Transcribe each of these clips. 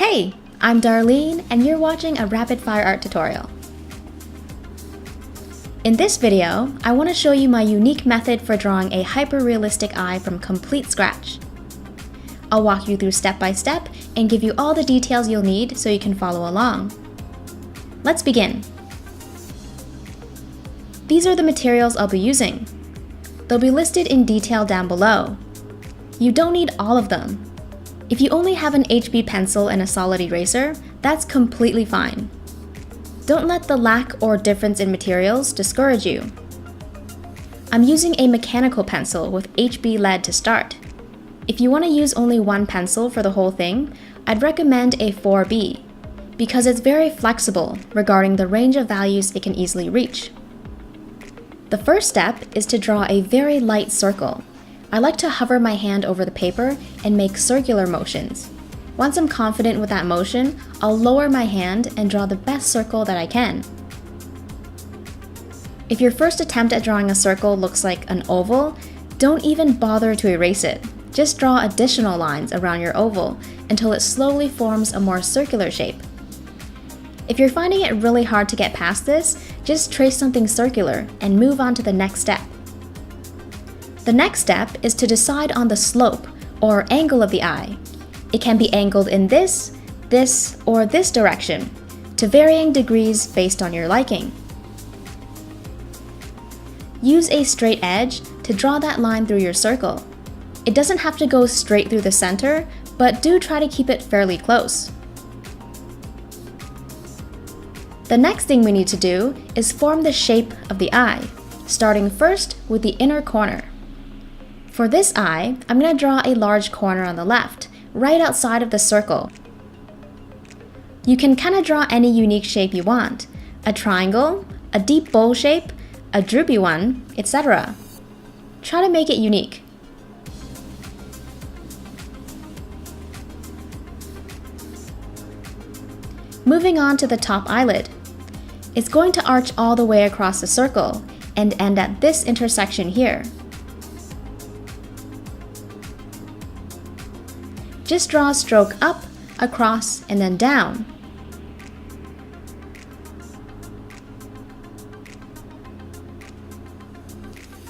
Hey, I'm Darlene and you're watching a rapid fire art tutorial. In this video, I want to show you my unique method for drawing a hyper-realistic eye from complete scratch. I'll walk you through step by step and give you all the details you'll need so you can follow along. Let's begin. These are the materials I'll be using. They'll be listed in detail down below. You don't need all of them. If you only have an HB pencil and a solid eraser, that's completely fine. Don't let the lack or difference in materials discourage you. I'm using a mechanical pencil with HB lead to start. If you want to use only one pencil for the whole thing, I'd recommend a 4B, because it's very flexible regarding the range of values it can easily reach. The first step is to draw a very light circle. I like to hover my hand over the paper and make circular motions. Once I'm confident with that motion, I'll lower my hand and draw the best circle that I can. If your first attempt at drawing a circle looks like an oval, don't even bother to erase it. Just draw additional lines around your oval until it slowly forms a more circular shape. If you're finding it really hard to get past this, just trace something circular and move on to the next step. The next step is to decide on the slope, or angle of the eye. It can be angled in this, or this direction, to varying degrees based on your liking. Use a straight edge to draw that line through your circle. It doesn't have to go straight through the center, but do try to keep it fairly close. The next thing we need to do is form the shape of the eye, starting first with the inner corner. For this eye, I'm going to draw a large corner on the left, right outside of the circle. You can kind of draw any unique shape you want, a triangle, a deep bowl shape, a droopy one, etc. Try to make it unique. Moving on to the top eyelid. It's going to arch all the way across the circle and end at this intersection here. Just draw a stroke up, across, and then down.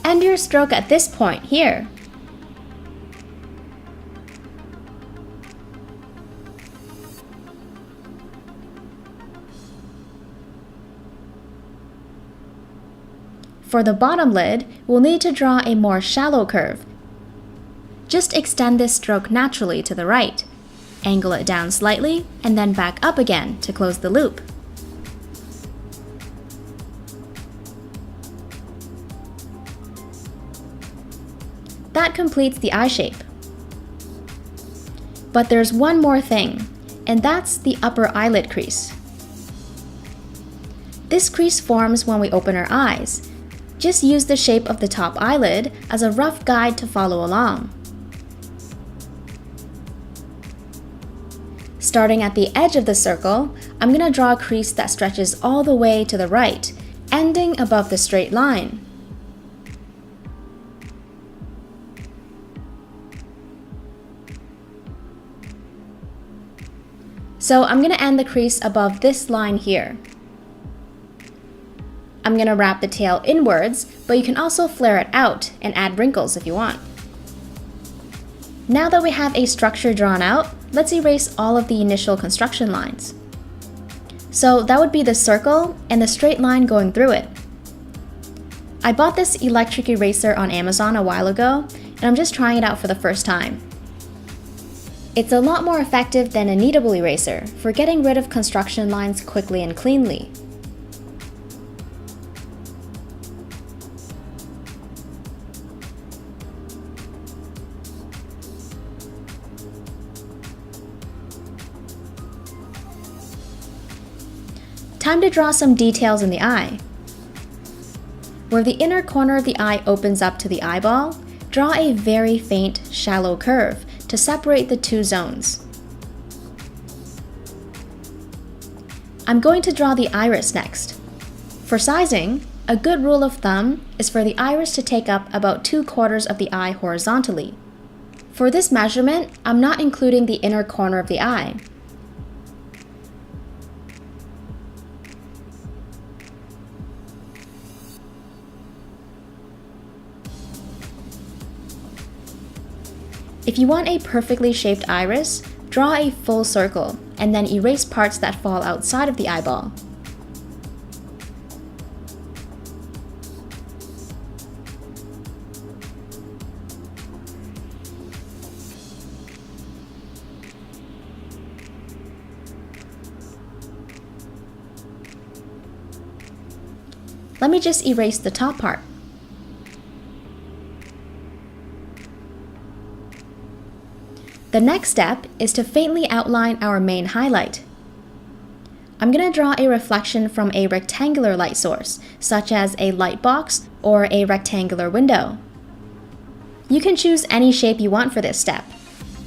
End your stroke at this point here. For the bottom lid, we'll need to draw a more shallow curve. Just extend this stroke naturally to the right. Angle it down slightly, and then back up again to close the loop. That completes the eye shape. But there's one more thing, and that's the upper eyelid crease. This crease forms when we open our eyes. Just use the shape of the top eyelid as a rough guide to follow along. Starting at the edge of the circle, I'm going to draw a crease that stretches all the way to the right, ending above the straight line. So I'm going to end the crease above this line here. I'm going to wrap the tail inwards, but you can also flare it out and add wrinkles if you want. Now that we have a structure drawn out, let's erase all of the initial construction lines. So that would be the circle and the straight line going through it. I bought this electric eraser on Amazon a while ago, and I'm just trying it out for the first time. It's a lot more effective than a kneadable eraser for getting rid of construction lines quickly and cleanly. Time to draw some details in the eye. Where the inner corner of the eye opens up to the eyeball, draw a very faint, shallow curve to separate the two zones. I'm going to draw the iris next. For sizing, a good rule of thumb is for the iris to take up about 2/4 of the eye horizontally. For this measurement, I'm not including the inner corner of the eye. If you want a perfectly shaped iris, draw a full circle and then erase parts that fall outside of the eyeball. Let me just erase the top part. The next step is to faintly outline our main highlight. I'm going to draw a reflection from a rectangular light source, such as a light box or a rectangular window. You can choose any shape you want for this step: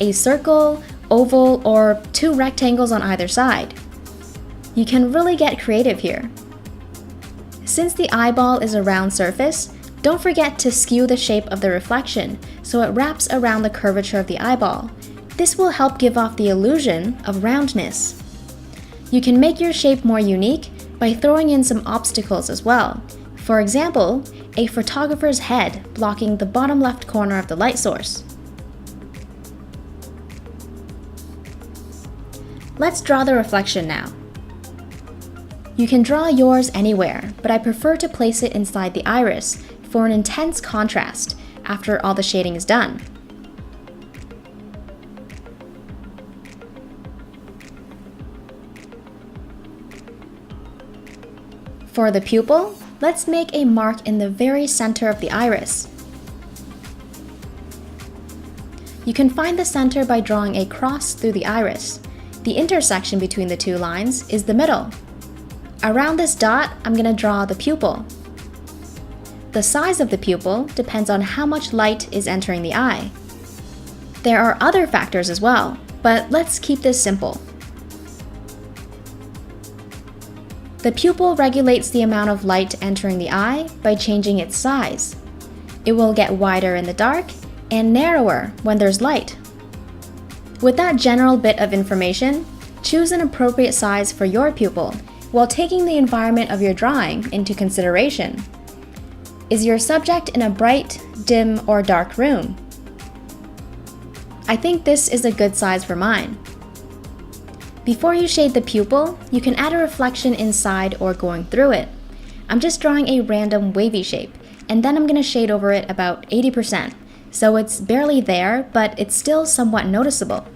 a circle, oval, or two rectangles on either side. You can really get creative here. Since the eyeball is a round surface, don't forget to skew the shape of the reflection so it wraps around the curvature of the eyeball. This will help give off the illusion of roundness. You can make your shape more unique by throwing in some obstacles as well. For example, a photographer's head blocking the bottom left corner of the light source. Let's draw the reflection now. You can draw yours anywhere, but I prefer to place it inside the iris for an intense contrast after all the shading is done. For the pupil, let's make a mark in the very center of the iris. You can find the center by drawing a cross through the iris. The intersection between the two lines is the middle. Around this dot, I'm going to draw the pupil. The size of the pupil depends on how much light is entering the eye. There are other factors as well, but let's keep this simple. The pupil regulates the amount of light entering the eye by changing its size. It will get wider in the dark and narrower when there's light. With that general bit of information, choose an appropriate size for your pupil while taking the environment of your drawing into consideration. Is your subject in a bright, dim, or dark room? I think this is a good size for mine. Before you shade the pupil, you can add a reflection inside or going through it. I'm just drawing a random wavy shape, and then I'm going to shade over it about 80%, so it's barely there, but it's still somewhat noticeable.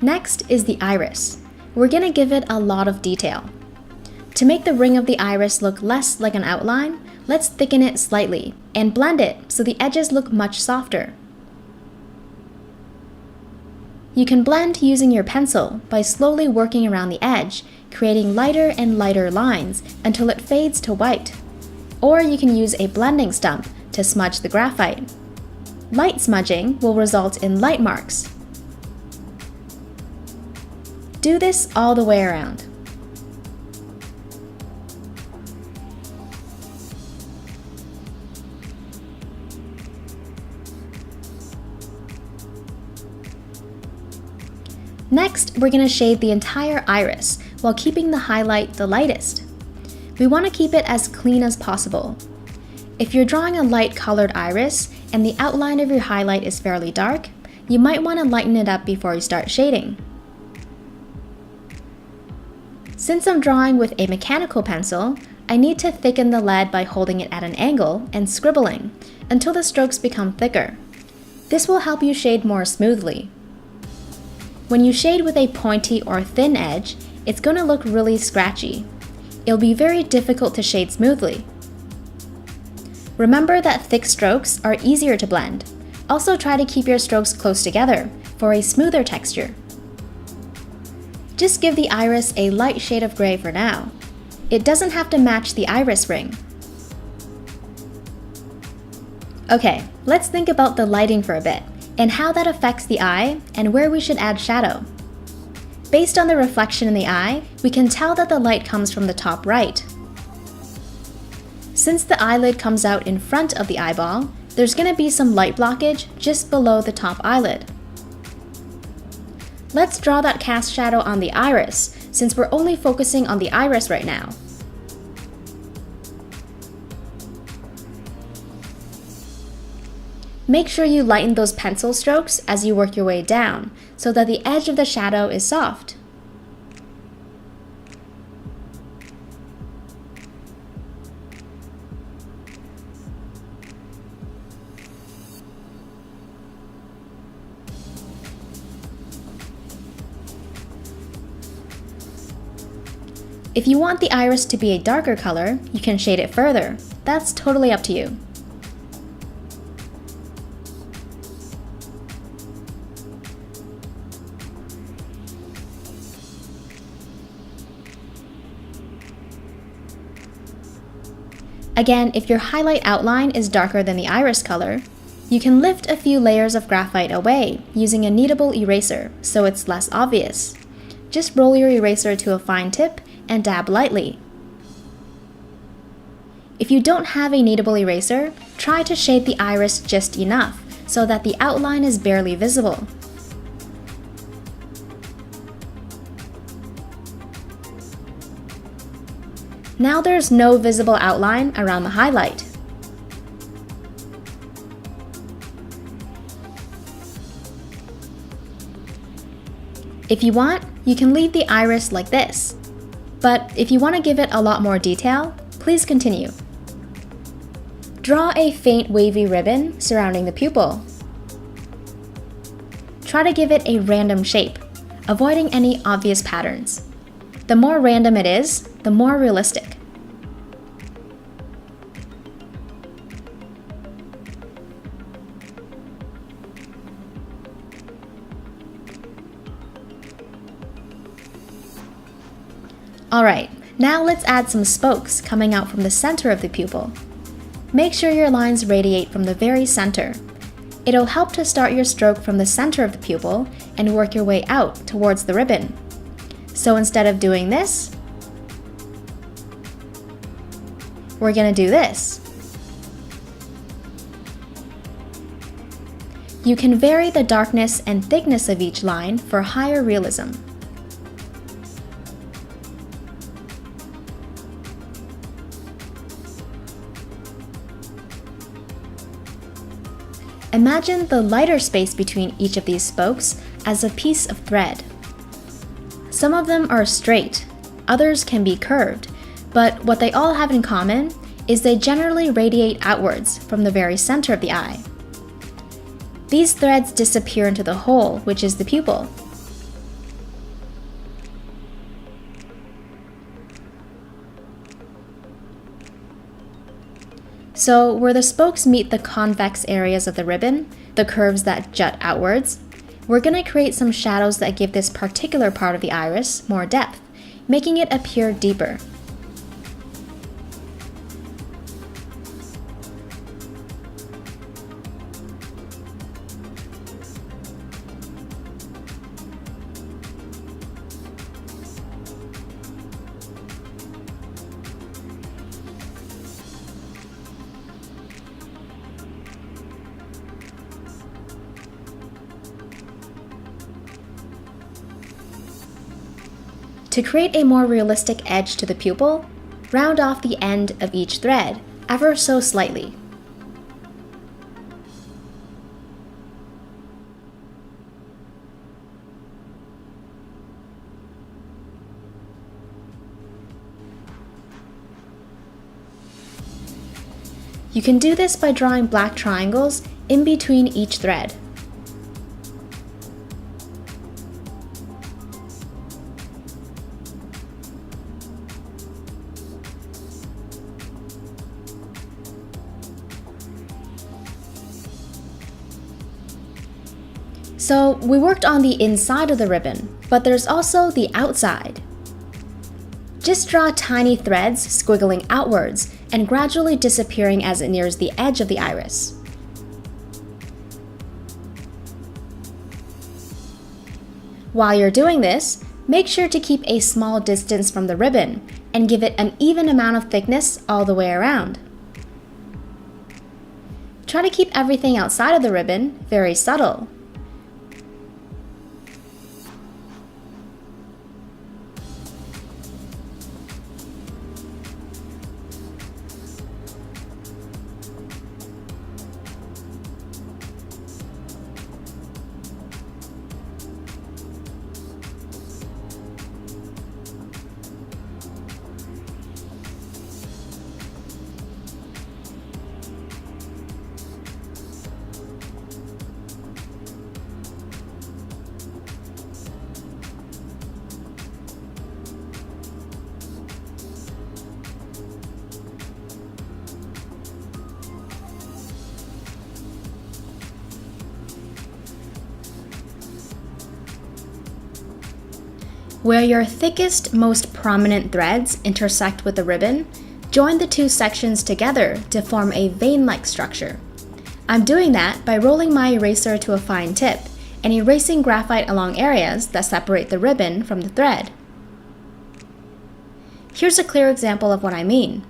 Next is the iris. We're going to give it a lot of detail. To make the ring of the iris look less like an outline, let's thicken it slightly and blend it so the edges look much softer. You can blend using your pencil by slowly working around the edge, creating lighter and lighter lines until it fades to white. Or you can use a blending stump to smudge the graphite. Light smudging will result in light marks. Do this all the way around. Next, we're going to shade the entire iris while keeping the highlight the lightest. We want to keep it as clean as possible. If you're drawing a light colored iris and the outline of your highlight is fairly dark, you might want to lighten it up before you start shading. Since I'm drawing with a mechanical pencil, I need to thicken the lead by holding it at an angle and scribbling until the strokes become thicker. This will help you shade more smoothly. When you shade with a pointy or thin edge, it's going to look really scratchy. It'll be very difficult to shade smoothly. Remember that thick strokes are easier to blend. Also try to keep your strokes close together for a smoother texture. Just give the iris a light shade of gray for now. It doesn't have to match the iris ring. Okay, let's think about the lighting for a bit, and how that affects the eye and where we should add shadow. Based on the reflection in the eye, we can tell that the light comes from the top right. Since the eyelid comes out in front of the eyeball, there's going to be some light blockage just below the top eyelid. Let's draw that cast shadow on the iris, since we're only focusing on the iris right now. Make sure you lighten those pencil strokes as you work your way down, so that the edge of the shadow is soft. If you want the iris to be a darker color, you can shade it further. That's totally up to you. Again, if your highlight outline is darker than the iris color, you can lift a few layers of graphite away using a kneadable eraser so it's less obvious. Just roll your eraser to a fine tip and dab lightly. If you don't have a kneadable eraser, try to shade the iris just enough so that the outline is barely visible. Now there's no visible outline around the highlight. If you want, you can leave the iris like this. But if you want to give it a lot more detail, please continue. Draw a faint wavy ribbon surrounding the pupil. Try to give it a random shape, avoiding any obvious patterns. The more random it is, the more realistic. Alright, now let's add some spokes coming out from the center of the pupil. Make sure your lines radiate from the very center. It'll help to start your stroke from the center of the pupil and work your way out towards the ribbon. So instead of doing this, we're going to do this. You can vary the darkness and thickness of each line for higher realism. Imagine the lighter space between each of these spokes as a piece of thread. Some of them are straight, others can be curved, but what they all have in common is they generally radiate outwards from the very center of the eye. These threads disappear into the hole, which is the pupil. So where the spokes meet the convex areas of the ribbon, the curves that jut outwards, we're going to create some shadows that give this particular part of the iris more depth, making it appear deeper. To create a more realistic edge to the pupil, round off the end of each thread, ever so slightly. You can do this by drawing black triangles in between each thread. So we worked on the inside of the ribbon, but there's also the outside. Just draw tiny threads squiggling outwards and gradually disappearing as it nears the edge of the iris. While you're doing this, make sure to keep a small distance from the ribbon and give it an even amount of thickness all the way around. Try to keep everything outside of the ribbon very subtle. Where your thickest, most prominent threads intersect with the ribbon, join the two sections together to form a vein-like structure. I'm doing that by rolling my eraser to a fine tip and erasing graphite along areas that separate the ribbon from the thread. Here's a clear example of what I mean.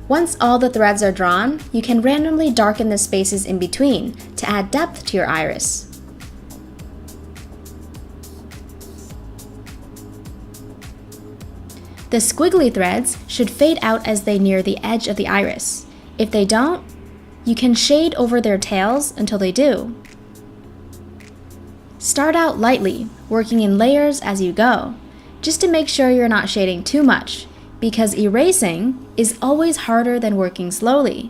Once all the threads are drawn, you can randomly darken the spaces in between to add depth to your iris. The squiggly threads should fade out as they near the edge of the iris. If they don't, you can shade over their tails until they do. Start out lightly, working in layers as you go, just to make sure you're not shading too much, because erasing is always harder than working slowly.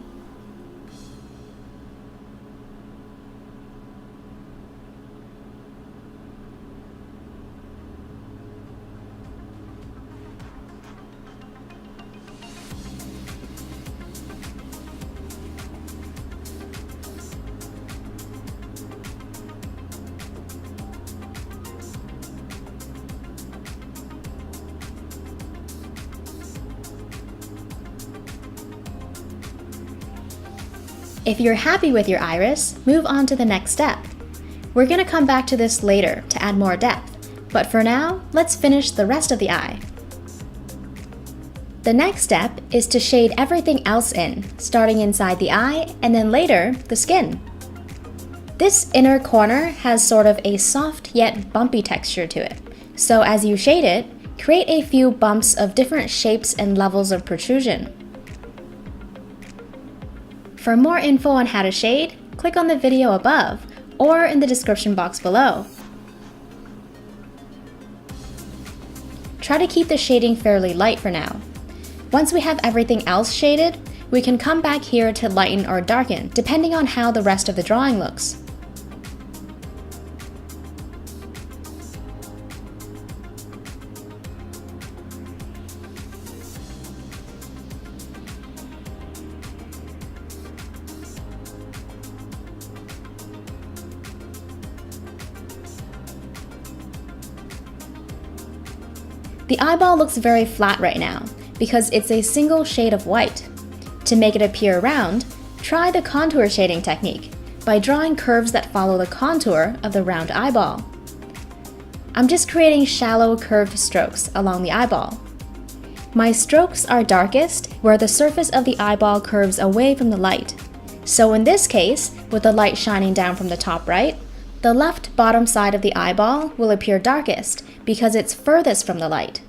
If you're happy with your iris, move on to the next step. We're going to come back to this later to add more depth, but for now, let's finish the rest of the eye. The next step is to shade everything else in, starting inside the eye and then later, the skin. This inner corner has sort of a soft yet bumpy texture to it, so as you shade it, create a few bumps of different shapes and levels of protrusion. For more info on how to shade, click on the video above or in the description box below. Try to keep the shading fairly light for now. Once we have everything else shaded, we can come back here to lighten or darken, depending on how the rest of the drawing looks. The eyeball looks very flat right now because it's a single shade of white. To make it appear round, try the contour shading technique by drawing curves that follow the contour of the round eyeball. I'm just creating shallow curved strokes along the eyeball. My strokes are darkest where the surface of the eyeball curves away from the light. So in this case, with the light shining down from the top right, the left bottom side of the eyeball will appear darkest because it's furthest from the light.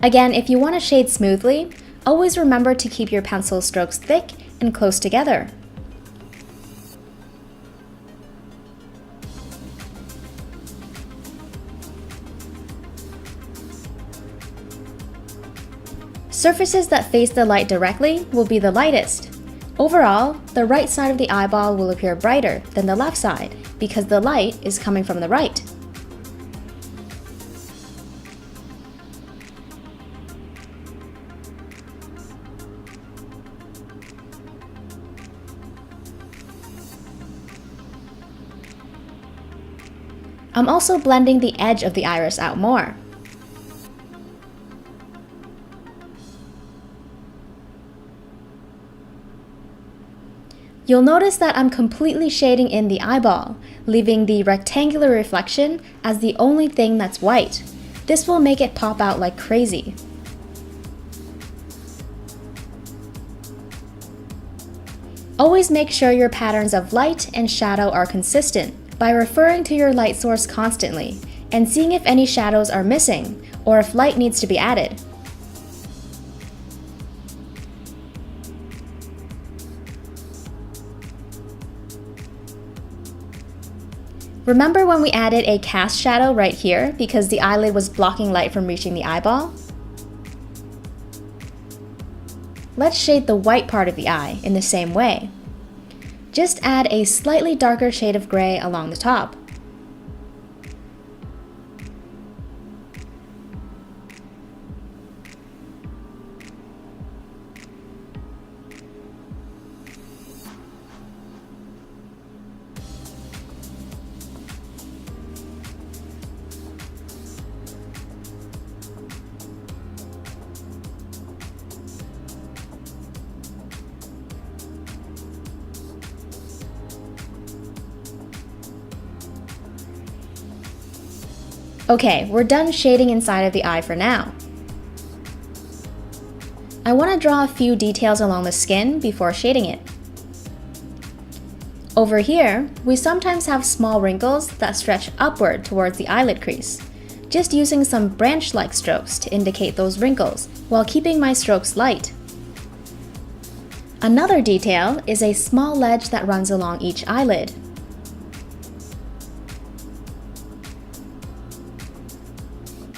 Again, if you want to shade smoothly, always remember to keep your pencil strokes thick and close together. Surfaces that face the light directly will be the lightest. Overall, the right side of the eyeball will appear brighter than the left side because the light is coming from the right. I'm also blending the edge of the iris out more. You'll notice that I'm completely shading in the eyeball, leaving the rectangular reflection as the only thing that's white. This will make it pop out like crazy. Always make sure your patterns of light and shadow are consistent by referring to your light source constantly and seeing if any shadows are missing or if light needs to be added. Remember when we added a cast shadow right here because the eyelid was blocking light from reaching the eyeball? Let's shade the white part of the eye in the same way. Just add a slightly darker shade of gray along the top. Okay, we're done shading inside of the eye for now. I want to draw a few details along the skin before shading it. Over here, we sometimes have small wrinkles that stretch upward towards the eyelid crease. Just using some branch-like strokes to indicate those wrinkles while keeping my strokes light. Another detail is a small ledge that runs along each eyelid.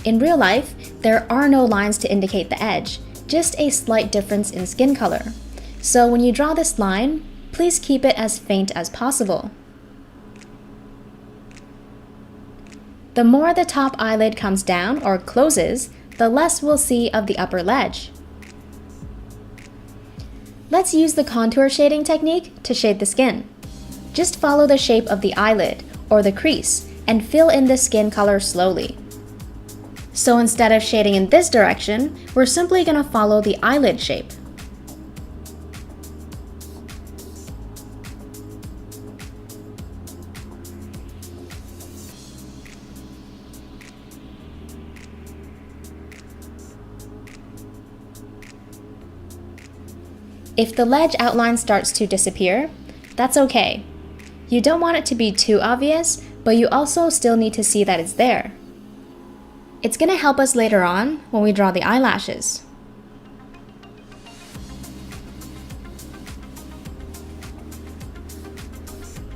In real life, there are no lines to indicate the edge, just a slight difference in skin color. So when you draw this line, please keep it as faint as possible. The more the top eyelid comes down or closes, the less we'll see of the upper ledge. Let's use the contour shading technique to shade the skin. Just follow the shape of the eyelid or the crease and fill in the skin color slowly. So instead of shading in this direction, we're simply going to follow the eyelid shape. If the ledge outline starts to disappear, that's okay. You don't want it to be too obvious, but you also still need to see that it's there. It's going to help us later on when we draw the eyelashes.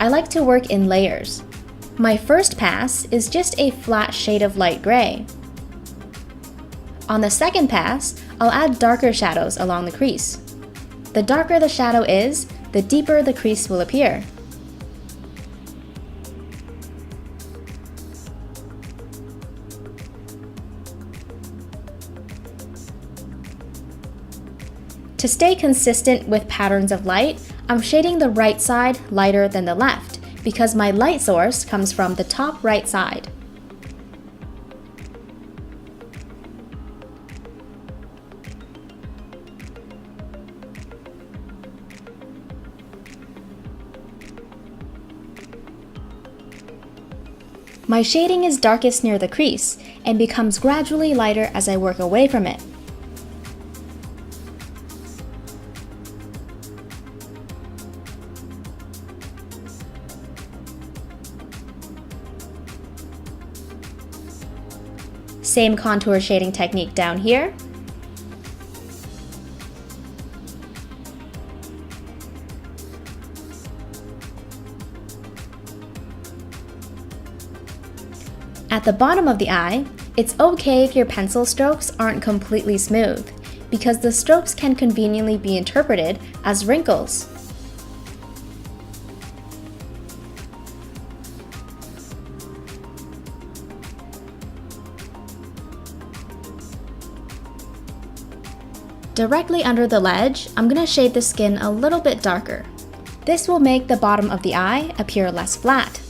I like to work in layers. My first pass is just a flat shade of light gray. On the second pass, I'll add darker shadows along the crease. The darker the shadow is, the deeper the crease will appear. To stay consistent with patterns of light, I'm shading the right side lighter than the left because my light source comes from the top right side. My shading is darkest near the crease and becomes gradually lighter as I work away from it. Same contour shading technique down here. At the bottom of the eye, it's okay if your pencil strokes aren't completely smooth, because the strokes can conveniently be interpreted as wrinkles. Directly under the ledge, I'm going to shade the skin a little bit darker. This will make the bottom of the eye appear less flat.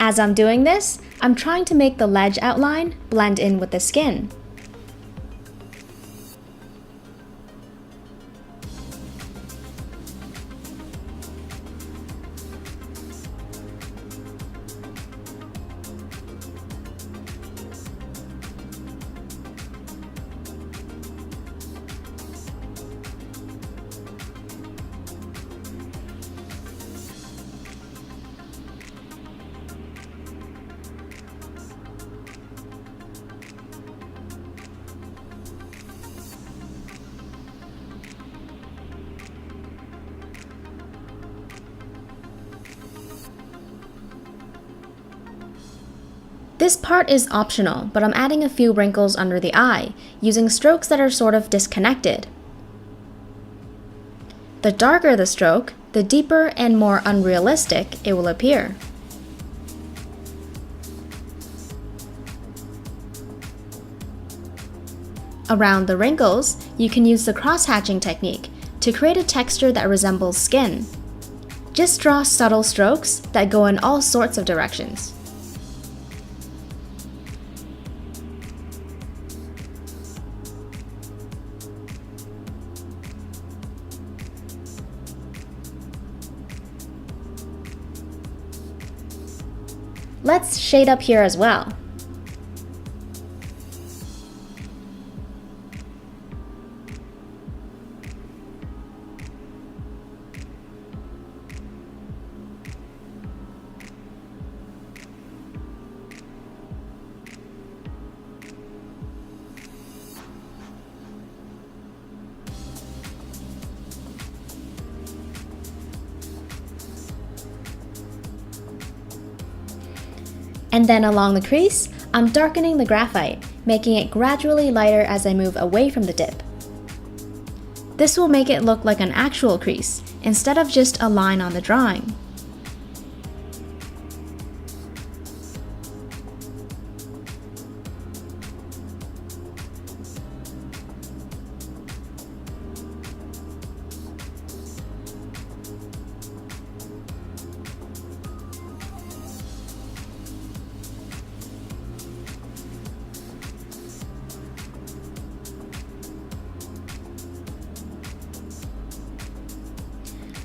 As I'm doing this, I'm trying to make the ledge outline blend in with the skin. This part is optional, but I'm adding a few wrinkles under the eye, using strokes that are sort of disconnected. The darker the stroke, the deeper and more unrealistic it will appear. Around the wrinkles, you can use the cross-hatching technique to create a texture that resembles skin. Just draw subtle strokes that go in all sorts of directions. Let's shade up here as well. And then along the crease, I'm darkening the graphite, making it gradually lighter as I move away from the dip. This will make it look like an actual crease, instead of just a line on the drawing.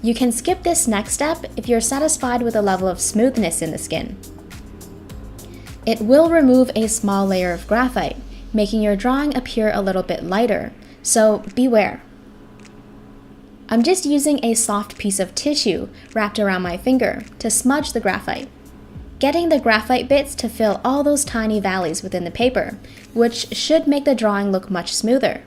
You can skip this next step if you're satisfied with the level of smoothness in the skin. It will remove a small layer of graphite, making your drawing appear a little bit lighter, so beware. I'm just using a soft piece of tissue wrapped around my finger to smudge the graphite, getting the graphite bits to fill all those tiny valleys within the paper, which should make the drawing look much smoother.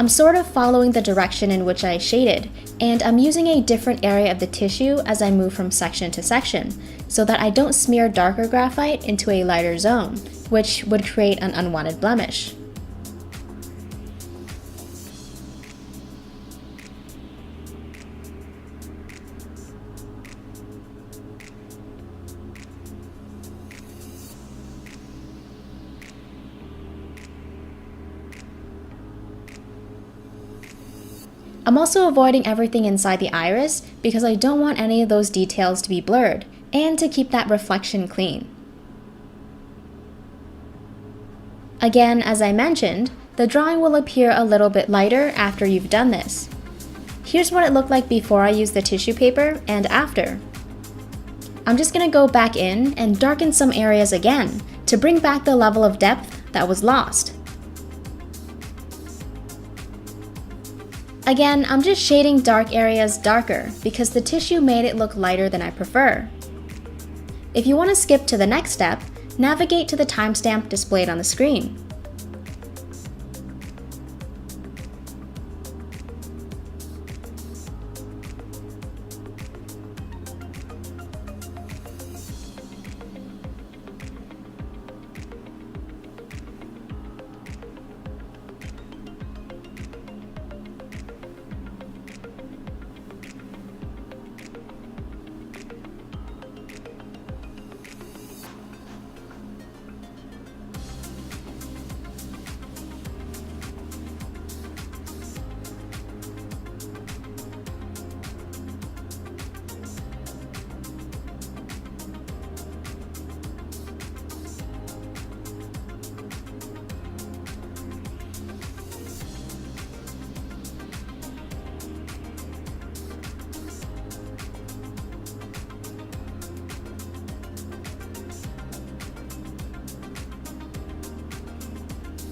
I'm sort of following the direction in which I shaded, and I'm using a different area of the tissue as I move from section to section, so that I don't smear darker graphite into a lighter zone, which would create an unwanted blemish. I'm also avoiding everything inside the iris because I don't want any of those details to be blurred and to keep that reflection clean. Again, as I mentioned, the drawing will appear a little bit lighter after you've done this. Here's what it looked like before I used the tissue paper and after. I'm just going to go back in and darken some areas again to bring back the level of depth that was lost. Again, I'm just shading dark areas darker because the tissue made it look lighter than I prefer. If you want to skip to the next step, navigate to the timestamp displayed on the screen.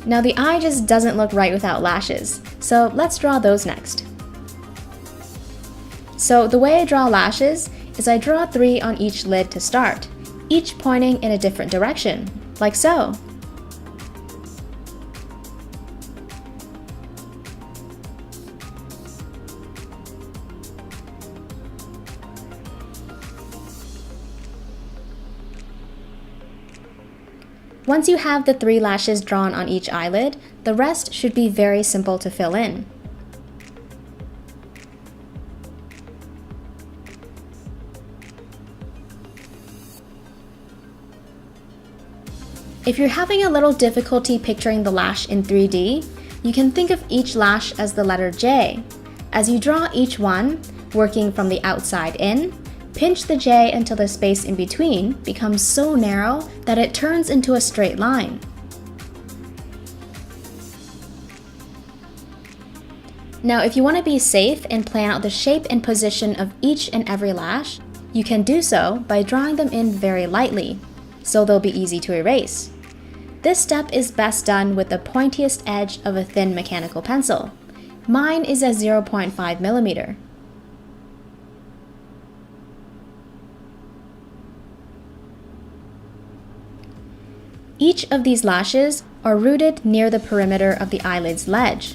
Now the eye just doesn't look right without lashes, so let's draw those next. So the way I draw lashes is I draw 3 on each lid to start, each pointing in a different direction, like so. Once you have the 3 lashes drawn on each eyelid, the rest should be very simple to fill in. If you're having a little difficulty picturing the lash in 3D, you can think of each lash as the letter J. As you draw each one, working from the outside in, pinch the J until the space in between becomes so narrow that it turns into a straight line. Now, if you want to be safe and plan out the shape and position of each and every lash, you can do so by drawing them in very lightly, so they'll be easy to erase. This step is best done with the pointiest edge of a thin mechanical pencil. Mine is a 0.5 millimeter. Each of these lashes are rooted near the perimeter of the eyelid's ledge.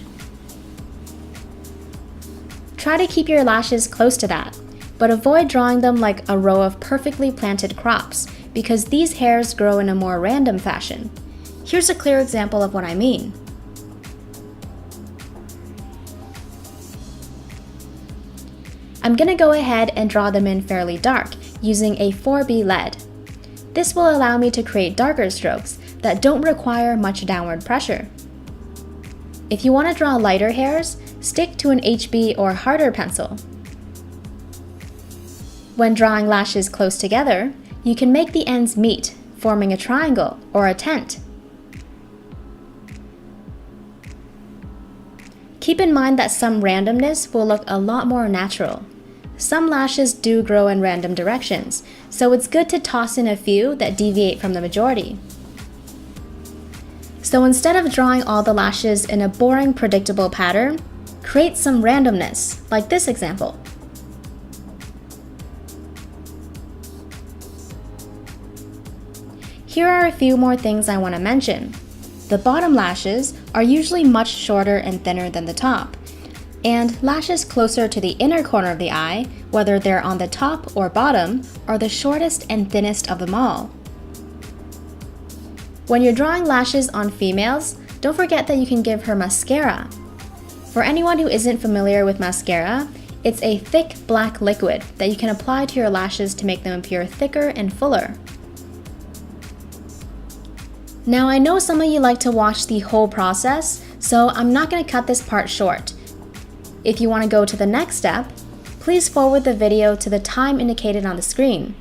Try to keep your lashes close to that, but avoid drawing them like a row of perfectly planted crops because these hairs grow in a more random fashion. Here's a clear example of what I mean. I'm gonna go ahead and draw them in fairly dark using a 4B lead. This will allow me to create darker strokes that don't require much downward pressure. If you want to draw lighter hairs, stick to an HB or harder pencil. When drawing lashes close together, you can make the ends meet, forming a triangle or a tent. Keep in mind that some randomness will look a lot more natural. Some lashes do grow in random directions, so it's good to toss in a few that deviate from the majority. So instead of drawing all the lashes in a boring, predictable pattern, create some randomness, like this example. Here are a few more things I want to mention. The bottom lashes are usually much shorter and thinner than the top, and lashes closer to the inner corner of the eye, whether they're on the top or bottom, are the shortest and thinnest of them all. When you're drawing lashes on females, don't forget that you can give her mascara. For anyone who isn't familiar with mascara, it's a thick black liquid that you can apply to your lashes to make them appear thicker and fuller. Now I know some of you like to watch the whole process, so I'm not going to cut this part short. If you want to go to the next step, please forward the video to the time indicated on the screen.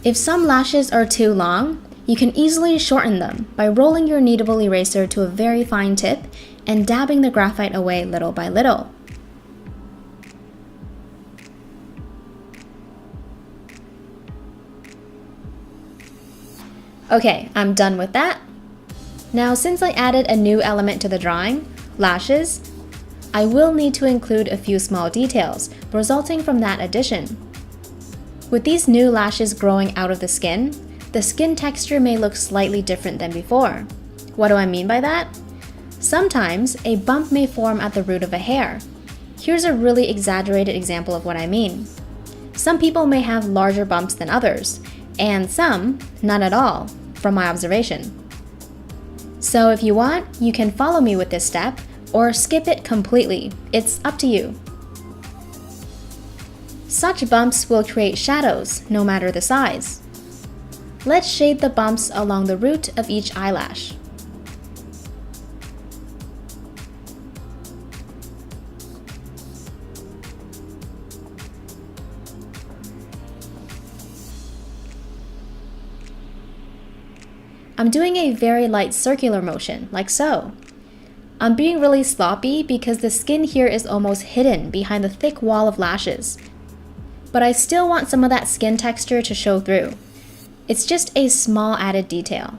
If some lashes are too long, you can easily shorten them by rolling your kneadable eraser to a very fine tip and dabbing the graphite away little by little. Okay, I'm done with that. Now, since I added a new element to the drawing, lashes, I will need to include a few small details resulting from that addition. With these new lashes growing out of the skin texture may look slightly different than before. What do I mean by that? Sometimes a bump may form at the root of a hair. Here's a really exaggerated example of what I mean. Some people may have larger bumps than others, and some none at all, from my observation. So if you want, you can follow me with this step or skip it completely. It's up to you. Such bumps will create shadows, no matter the size. Let's shade the bumps along the root of each eyelash. I'm doing a very light circular motion, like so. I'm being really sloppy because the skin here is almost hidden behind the thick wall of lashes. But I still want some of that skin texture to show through. It's just a small added detail.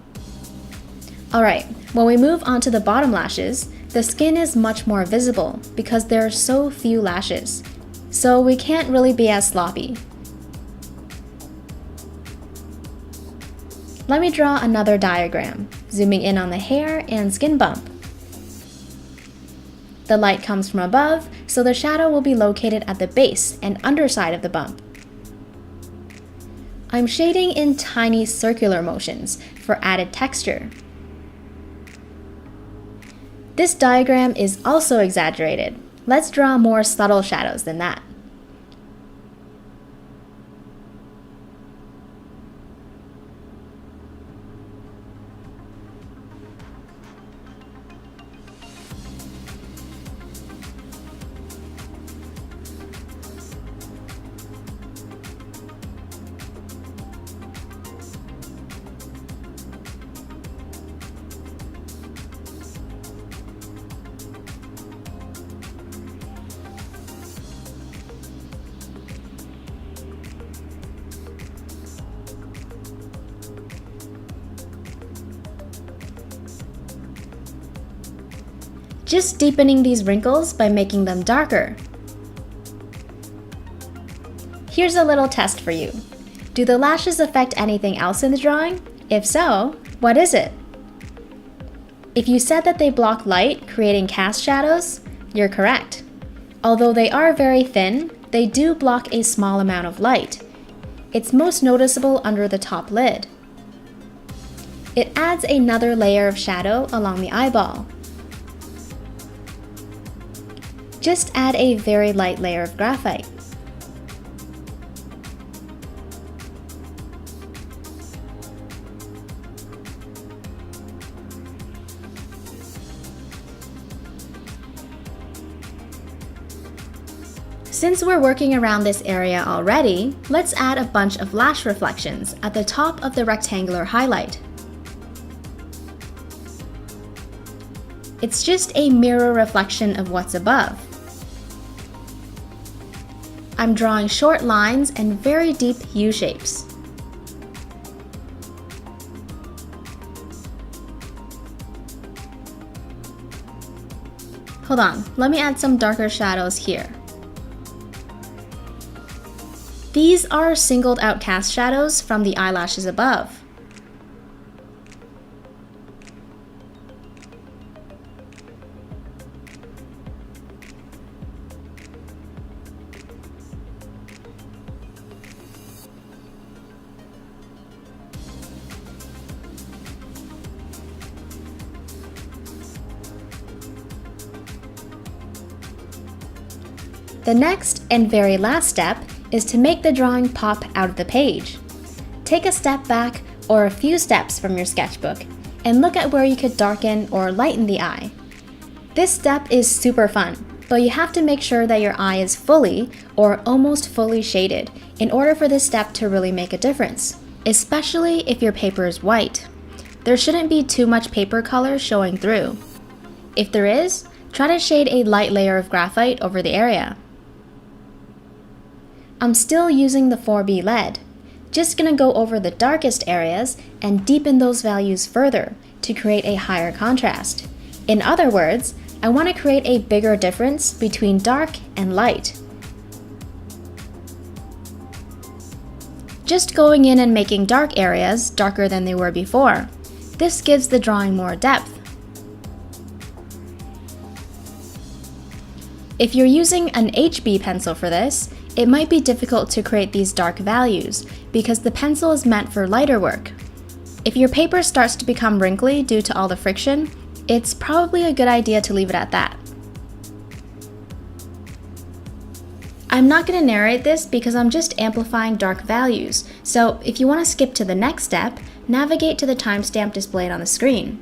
Alright, when we move on to the bottom lashes, the skin is much more visible because there are so few lashes. So we can't really be as sloppy. Let me draw another diagram, zooming in on the hair and skin bump. The light comes from above, so the shadow will be located at the base and underside of the bump. I'm shading in tiny circular motions for added texture. This diagram is also exaggerated. Let's draw more subtle shadows than that. Just deepening these wrinkles by making them darker. Here's a little test for you. Do the lashes affect anything else in the drawing? If so, what is it? If you said that they block light, creating cast shadows, you're correct. Although they are very thin, they do block a small amount of light. It's most noticeable under the top lid. It adds another layer of shadow along the eyeball. Just add a very light layer of graphite. Since we're working around this area already, let's add a bunch of lash reflections at the top of the rectangular highlight. It's just a mirror reflection of what's above. I'm drawing short lines and very deep U-shapes. Hold on, let me add some darker shadows here. These are singled out cast shadows from the eyelashes above. The next and very last step is to make the drawing pop out of the page. Take a step back or a few steps from your sketchbook and look at where you could darken or lighten the eye. This step is super fun, but you have to make sure that your eye is fully or almost fully shaded in order for this step to really make a difference. especially if your paper is white. There shouldn't be too much paper color showing through. If there is, try to shade a light layer of graphite over the area. I'm still using the 4B lead. Just gonna go over the darkest areas and deepen those values further to create a higher contrast. In other words, I want to create a bigger difference between dark and light. Just going in and making dark areas darker than they were before. This gives the drawing more depth. If you're using an HB pencil for this, it might be difficult to create these dark values because the pencil is meant for lighter work. If your paper starts to become wrinkly due to all the friction, it's probably a good idea to leave it at that. I'm not going to narrate this because I'm just amplifying dark values, so if you want to skip to the next step, navigate to the timestamp displayed on the screen.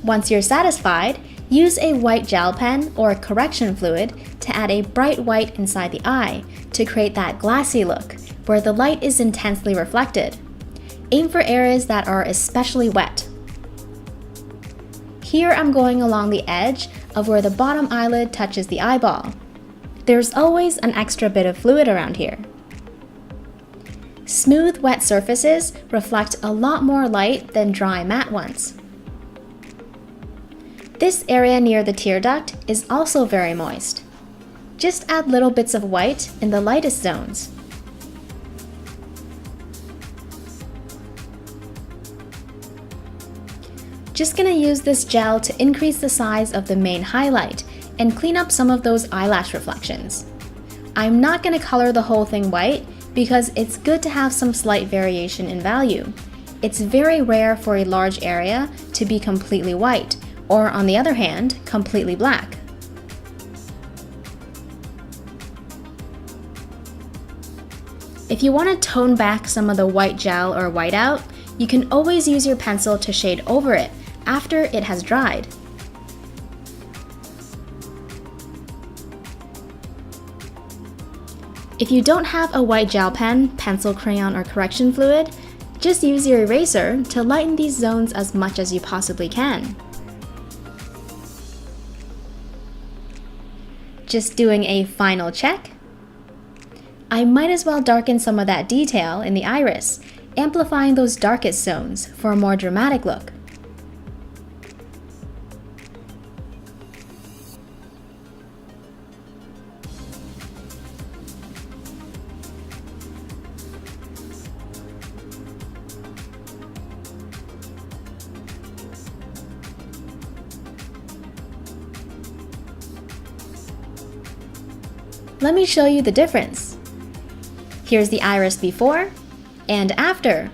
Once you're satisfied, use a white gel pen or correction fluid to add a bright white inside the eye to create that glassy look where the light is intensely reflected. Aim for areas that are especially wet. Here I'm going along the edge of where the bottom eyelid touches the eyeball. There's always an extra bit of fluid around here. Smooth, wet surfaces reflect a lot more light than dry, matte ones. This area near the tear duct is also very moist. Just add little bits of white in the lightest zones. Just gonna use this gel to increase the size of the main highlight and clean up some of those eyelash reflections. I'm not gonna color the whole thing white because it's good to have some slight variation in value. It's very rare for a large area to be completely white, or on the other hand, completely black. If you want to tone back some of the white gel or whiteout, you can always use your pencil to shade over it after it has dried. If you don't have a white gel pen, pencil, crayon, or correction fluid, just use your eraser to lighten these zones as much as you possibly can. Just doing a final check. I might as well darken some of that detail in the iris, amplifying those darkest zones for a more dramatic look. Let me show you the difference. Here's the iris before and after.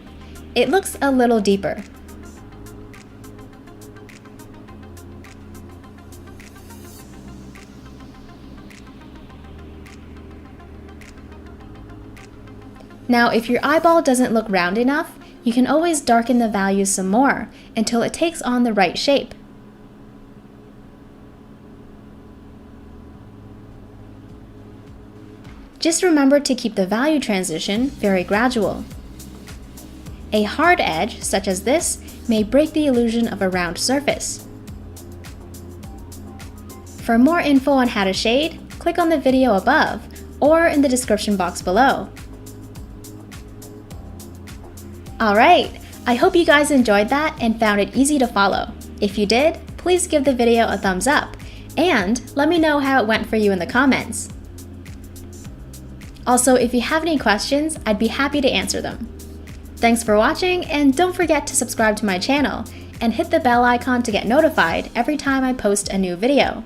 It looks a little deeper. Now, if your eyeball doesn't look round enough, you can always darken the values some more until it takes on the right shape. Just remember to keep the value transition very gradual. A hard edge, such as this, may break the illusion of a round surface. For more info on how to shade, click on the video above or in the description box below. Alright, I hope you guys enjoyed that and found it easy to follow. If you did, please give the video a thumbs up and let me know how it went for you in the comments. Also, if you have any questions, I'd be happy to answer them. Thanks for watching, and don't forget to subscribe to my channel and hit the bell icon to get notified every time I post a new video.